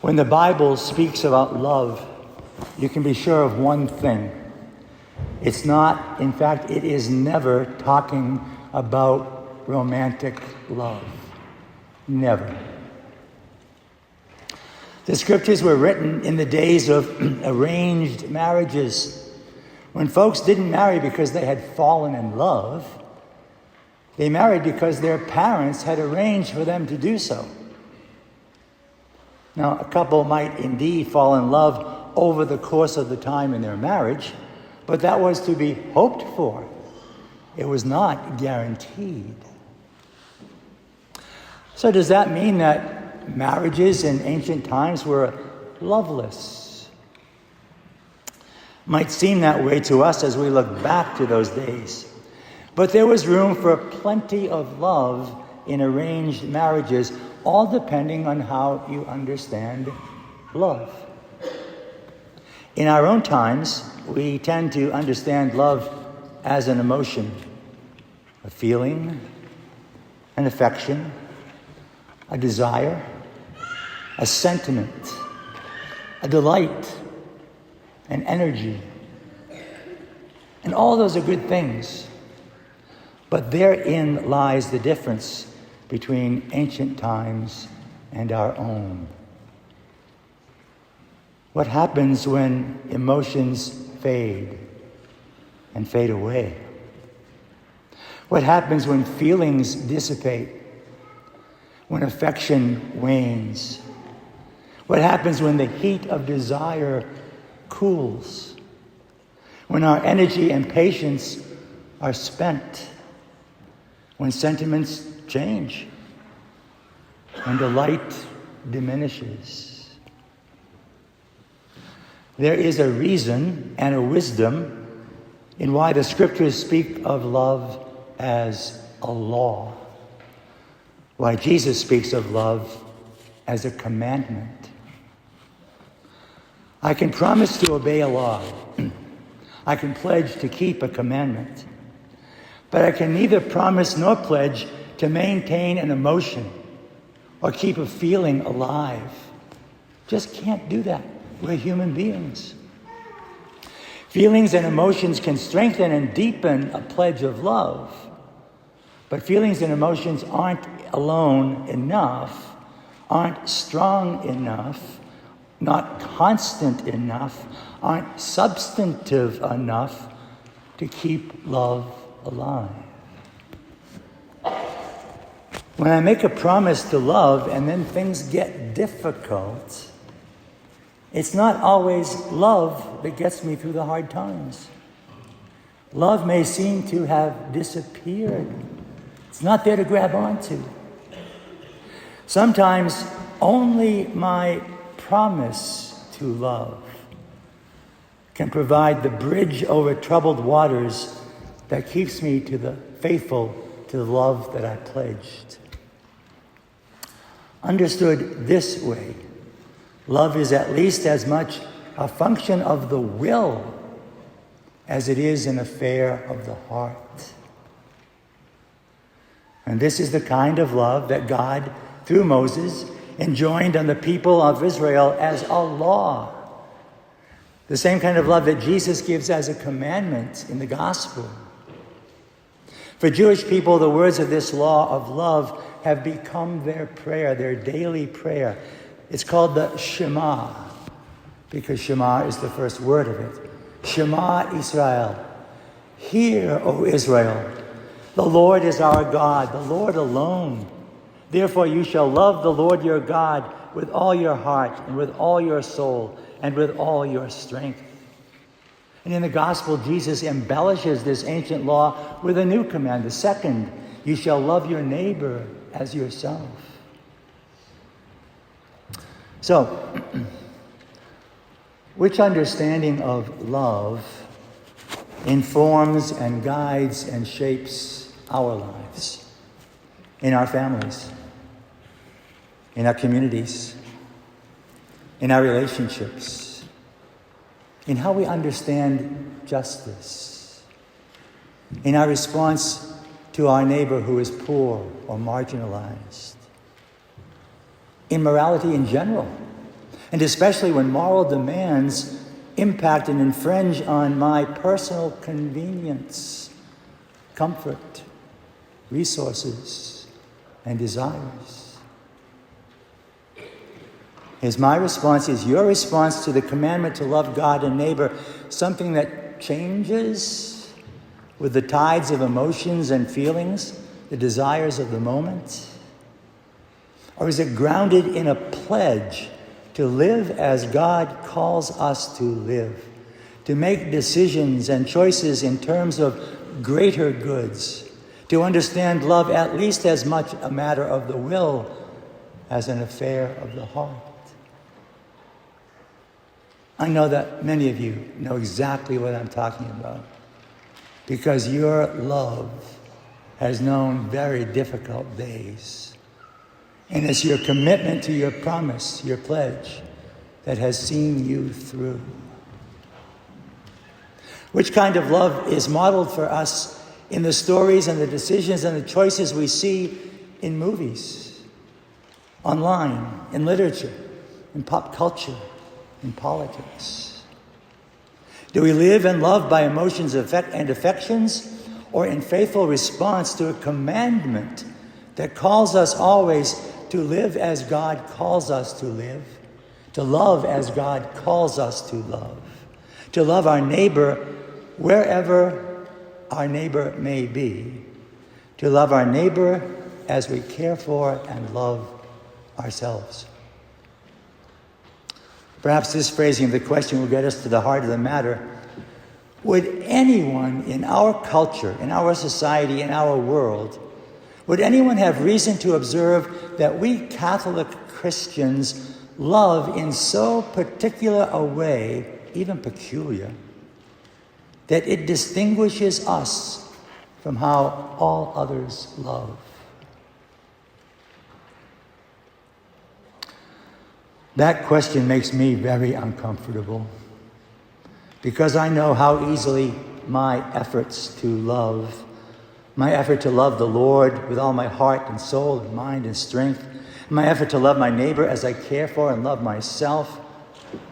When the Bible speaks about love, you can be sure of one thing. It's not, in fact, it is never talking about romantic love. Never. The scriptures were written in the days of arranged marriages, when folks didn't marry because they had fallen in love. They married because their parents had arranged for them to do so. Now, a couple might indeed fall in love over the course of the time in their marriage, but that was to be hoped for. It was not guaranteed. So does that mean that marriages in ancient times were loveless? Might seem that way to us as we look back to those days. But there was room for plenty of love in arranged marriages, all depending on how you understand love. In our own times, we tend to understand love as an emotion, a feeling, an affection, a desire, a sentiment, a delight, an energy. And all those are good things. But therein lies the difference between ancient times and our own. What happens when emotions fade and fade away? What happens when feelings dissipate? When affection wanes? What happens when the heat of desire cools? When our energy and patience are spent? When sentiments change? When delight diminishes? There is a reason and a wisdom in why the scriptures speak of love as a law. Why Jesus speaks of love as a commandment. I can promise to obey a law. I can pledge to keep a commandment. But I can neither promise nor pledge to maintain an emotion or keep a feeling alive. Just can't do that. We're human beings. Feelings and emotions can strengthen and deepen a pledge of love. But feelings and emotions aren't alone enough, aren't strong enough, not constant enough, aren't substantive enough to keep love alive. When I make a promise to love and then things get difficult, it's not always love that gets me through the hard times. Love may seem to have disappeared. It's not there to grab onto. Sometimes only my promise to love can provide the bridge over troubled waters that keeps me faithful to the love that I pledged. Understood this way, love is at least as much a function of the will as it is an affair of the heart. And this is the kind of love that God, through Moses, enjoined on the people of Israel as a law. The same kind of love that Jesus gives as a commandment in the gospel. For Jewish people, the words of this law of love have become their prayer, their daily prayer. It's called the Shema, because Shema is the first word of it. Shema Israel. Hear, O Israel, the Lord is our God, the Lord alone. Therefore you shall love the Lord your God with all your heart and with all your soul and with all your strength. And in the gospel, Jesus embellishes this ancient law with a new command. The second, you shall love your neighbor as yourself. So, which understanding of love informs and guides and shapes our lives, in our families, in our communities, in our relationships, in how we understand justice, in our response to our neighbor who is poor or marginalized, in morality in general, and especially when moral demands impact and infringe on my personal convenience, comfort, resources, and desires. Is my response, is your response to the commandment to love God and neighbor something that changes with the tides of emotions and feelings, the desires of the moment? Or is it grounded in a pledge to live as God calls us to live, to make decisions and choices in terms of greater goods, to understand love at least as much a matter of the will as an affair of the heart? I know that many of you know exactly what I'm talking about, because your love has known very difficult days. And it's your commitment to your promise, your pledge, that has seen you through. Which kind of love is modeled for us in the stories and the decisions and the choices we see in movies, online, in literature, in pop culture, in politics? Do we live and love by emotions and affections, or in faithful response to a commandment that calls us always to live as God calls us to live, to love as God calls us to love our neighbor wherever our neighbor may be, to love our neighbor as we care for and love ourselves? Perhaps this phrasing of the question will get us to the heart of the matter. Would anyone in our culture, in our society, in our world, would anyone have reason to observe that we Catholic Christians love in so particular a way, even peculiar, that it distinguishes us from how all others love? That question makes me very uncomfortable, because I know how easily my efforts to love, my effort to love the Lord with all my heart and soul and mind and strength, my effort to love my neighbor as I care for and love myself,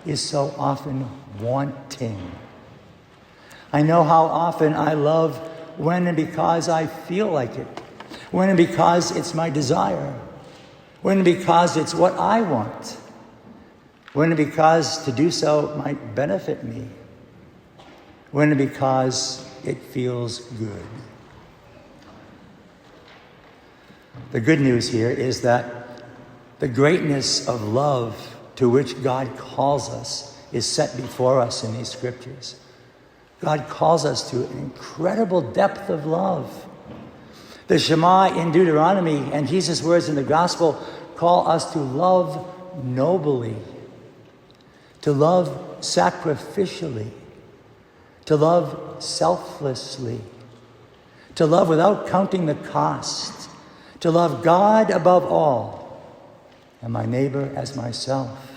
is so often wanting. I know how often I love when and because I feel like it, when and because it's my desire, when and because it's what I want, when and because to do so might benefit me, when and because it feels good. The good news here is that the greatness of love to which God calls us is set before us in these scriptures. God calls us to an incredible depth of love. The Shema in Deuteronomy and Jesus' words in the gospel call us to love nobly, to love sacrificially, to love selflessly, to love without counting the cost, to love God above all, and my neighbor as myself.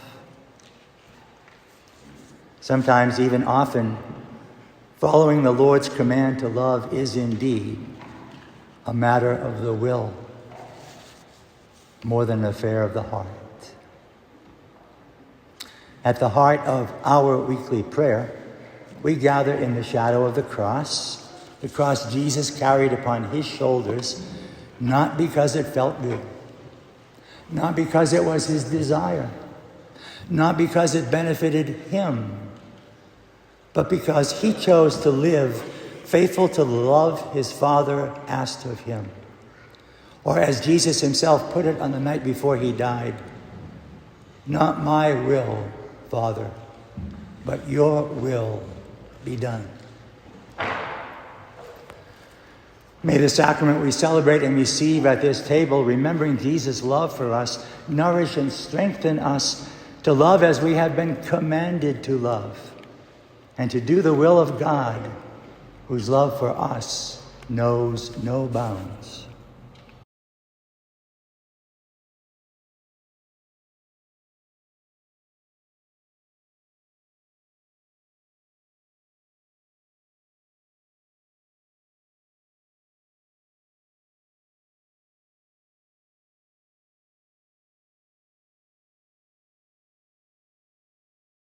Sometimes, even often, following the Lord's command to love is indeed a matter of the will, more than an affair of the heart. At the heart of our weekly prayer, we gather in the shadow of the cross Jesus carried upon his shoulders, not because it felt good, not because it was his desire, not because it benefited him, but because he chose to live faithful to the love his Father asked of him. Or as Jesus himself put it on the night before he died, "Not my will, Father, but your will be done." May the sacrament we celebrate and receive at this table, remembering Jesus' love for us, nourish and strengthen us to love as we have been commanded to love, and to do the will of God, whose love for us knows no bounds.